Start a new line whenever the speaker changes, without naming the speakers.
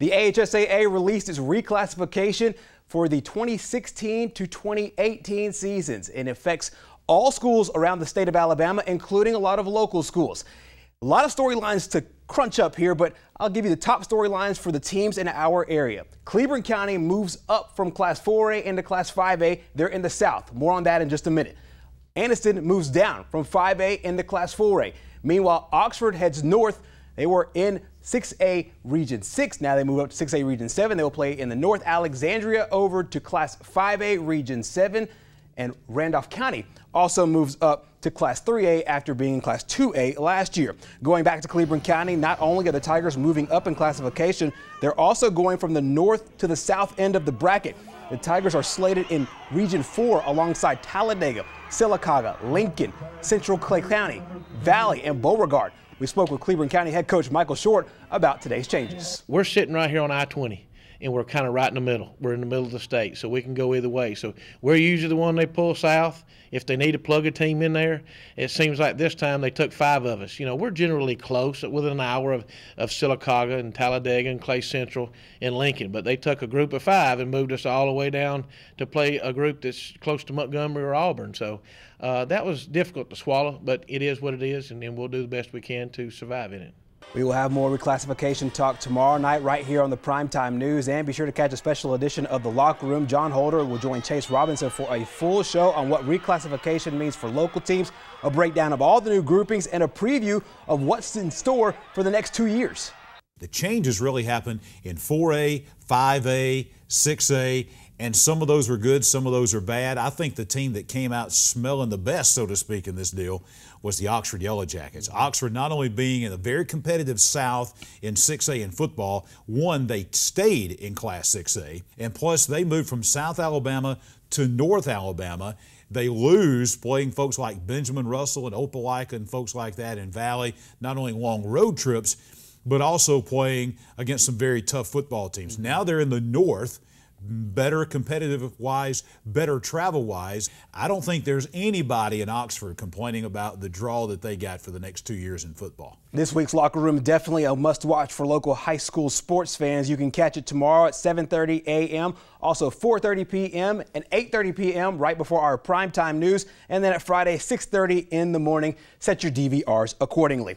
The AHSAA released its reclassification for the 2016 to 2018 seasons. It affects all schools around the state of Alabama, including a lot of local schools. A lot of storylines to crunch up here, but I'll give you the top storylines for the teams in our area. Cleveland County moves up from Class 4A into Class 5A. They're in the South. More on that in just a minute. Anniston moves down from 5A into Class 4A. Meanwhile, Oxford heads north. They were in 6A Region 6. Now they move up to 6A Region 7. They will play in the North. Alexandria over to Class 5A Region 7. And Randolph County also moves up to Class 3A after being in Class 2A last year. Going back to Cleveland County, not only are the Tigers moving up in classification, they're also going from the north to the south end of the bracket. The Tigers are slated in Region 4 alongside Talladega, Sylacauga, Lincoln, Central Clay County, Valley, and Beauregard. We spoke with Cleveland County head coach Michael Short about today's changes.
We're sitting right here on I-20. And we're kind of right in the middle. We're in the middle of the state, so we can go either way. So we're usually the one they pull south. If they need to plug a team in there, it seems like this time they took 5 of us. You know, we're generally close, within an hour of Sylacauga and Talladega and Clay Central and Lincoln. But they took a group of 5 and moved us all the way down to play a group that's close to Montgomery or Auburn. So that was difficult to swallow, but it is what it is, and we'll do the best we can to survive in it.
We will have more reclassification talk tomorrow night right here on the Primetime News. And be sure to catch a special edition of The Locker Room. John Holder will join Chase Robinson for a full show on what reclassification means for local teams, a breakdown of all the new groupings, and a preview of what's in store for the next 2 years.
The changes really happened in 4A, 5A, 6A, and some of those were good, some of those are bad. I think the team that came out smelling the best, so to speak, in this deal was the Oxford Yellow Jackets. Oxford not only being in a very competitive South in 6A in football, one, they stayed in Class 6A, and plus they moved from South Alabama to North Alabama. They lose playing folks like Benjamin Russell and Opelika and folks like that in Valley, not only long road trips, but also playing against some very tough football teams. Now they're in the North, better competitive-wise, better travel-wise. I don't think there's anybody in Oxford complaining about the draw that they got for the next 2 years in football.
This week's Locker Room definitely a must-watch for local high school sports fans. You can catch it tomorrow at 7:30 a.m., also 4:30 p.m. and 8:30 p.m. right before our primetime news, and then at Friday 6:30 in the morning. Set your DVRs accordingly.